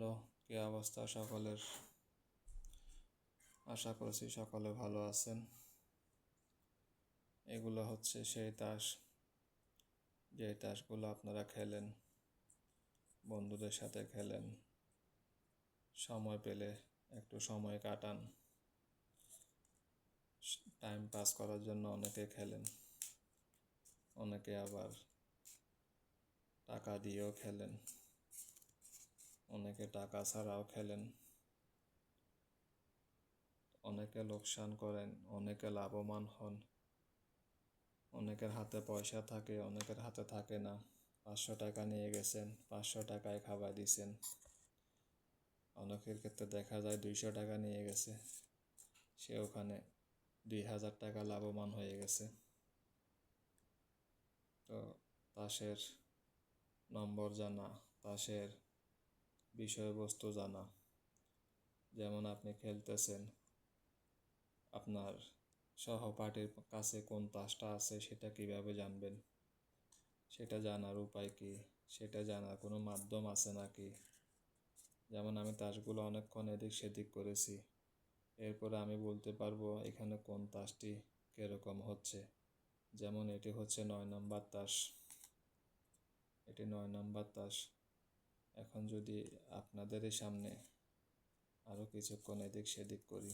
Hello, কী অবস্থা সকলের? আশা করছি সকলে ভালো আছেন। এগুলো হচ্ছে সেই তাস, যে তাসগুলো আপনারা খেলেন, বন্ধুদের সাথে খেলেন, সময় পেলে একটু সময় কাটান, টাইম পাস করার জন্য অনেকে খেলেন, অনেকে আবার টাকা দিয়েও খেলেন, অনেকে টাকা ছাড়াও খেলেন, অনেকে লোকসান করেন, অনেকে লাভবান হন। অনেকের হাতে পয়সা থাকে, অনেকের হাতে থাকে না। 500 টাকা নিয়ে গেছেন, 500 টাকায় খাবার দিছেন। অনেকের ক্ষেত্রে দেখা যায় 200 টাকা নিয়ে গেছে, সে ওখানে 2000 টাকা লাভবান হয়ে গেছে। তো তাসের নম্বর জানা, তাসের বিষয়বস্তু জানা, যেমন আপনি খেলতেছেন, আপনার সহপাঠীর কাছে কোন তাসটা আছে সেটা কিভাবে জানবেন, সেটা জানার উপায় কি, সেটা জানার কোনো মাধ্যম আছে নাকি। যেমন আমি তাসগুলো অনেকক্ষণ এদিক সেদিক করেছি, এরপরে আমি বলতে পারবো এখানে কোন তাসটি কীরকম হচ্ছে। যেমন এটি হচ্ছে 9 নম্বর তাস, এটি 9 নম্বর তাস। এখন যদি আপনাদেরই সামনে আরও কিছুক্ষণ এদিক সেদিক করি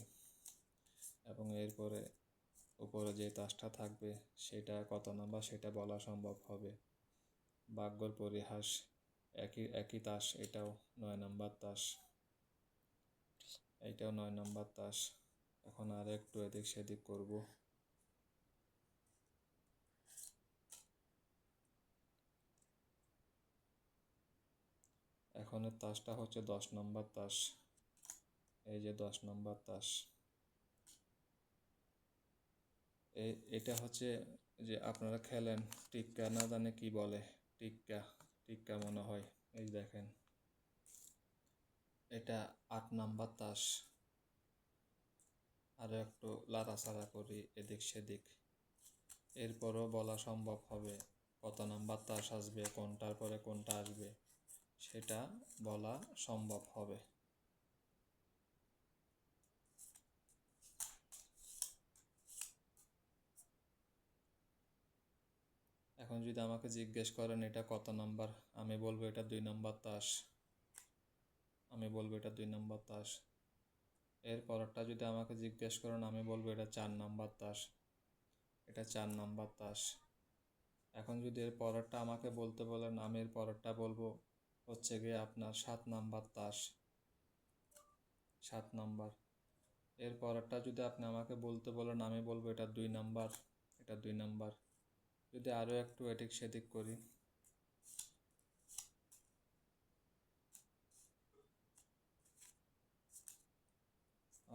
এবং এরপরে উপরে যে তাসটা থাকবে সেটা কত নাম্বার সেটা বলা সম্ভব হবে। ভাগ্যর পরিহাস, একই তাস, এটাও 9 নম্বর তাস, এইটাও 9 নম্বর তাস। এখন আর একটু এদিক সেদিক করব। এখনের তাসটা হচ্ছে 10 নম্বর তাস, এই যে 10 নম্বর তাস। এটা হচ্ছে যে আপনারা খেলেন টিক্কা, না জানে কি বলে, টিক্কা, টিক্কা মনে হয়। এই দেখেন, এটা 8 নম্বর তাস। আরও একটু লাড়াচাড়া করি এদিক সেদিক, এরপরও বলা সম্ভব হবে কত নাম্বার তাস আসবে, কোনটার পরে কোনটা আসবে সেটা বলা সম্ভব হবে। এখন যদি আমাকে জিজ্ঞেস করেন এটা কত নাম্বার, আমি বলবো এটা 2 নম্বর তাস, আমি বলবো এটা 2 নম্বর তাস। এর পরেরটা যদি আমাকে জিজ্ঞেস করেন আমি বলবো এটা 4 নম্বর তাস, এটা 4 নম্বর তাস। এখন যদি এর পরেরটা আমাকে বলতে বলেন আমি এর পরেরটা বলবো হচ্ছে গিয়ে আপনার 7 নম্বর তাস, 7 নম্বর। এর পরেরটা যদি আপনি আমাকে বলতে বলেন আমি বলবো এটা 2 নম্বর, এটা 2 নম্বর। যদি আরও একটু এদিক সেদিক করি,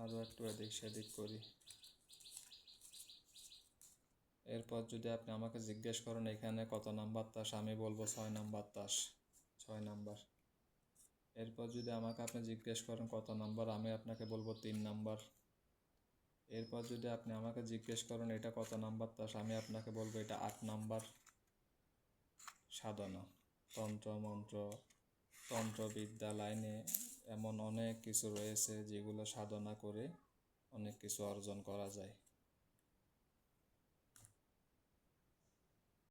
আরও একটু এদিক সেদিক করি, এরপর যদি আপনি আমাকে জিজ্ঞেস করেন এখানে কত নাম্বার তাস, আমি বলবো 6 নাম্বার তাস, 6 নাম্বার। এরপর যদি আমাকে আপনি জিজ্ঞেস করেন কত নাম্বার, আমি আপনাকে বলবো 3 নাম্বার। এরপর যদি আপনি আমাকে জিজ্ঞেস করেন এটা কত নাম্বার তাস, আমি আপনাকে বলবো এটা 8 নাম্বার। সাধনা, তন্ত্রমন্ত্র, তন্ত্রবিদ্যা লাইনে এমন অনেক কিছু রয়েছে যেগুলো সাধনা করে অনেক কিছু অর্জন করা যায়।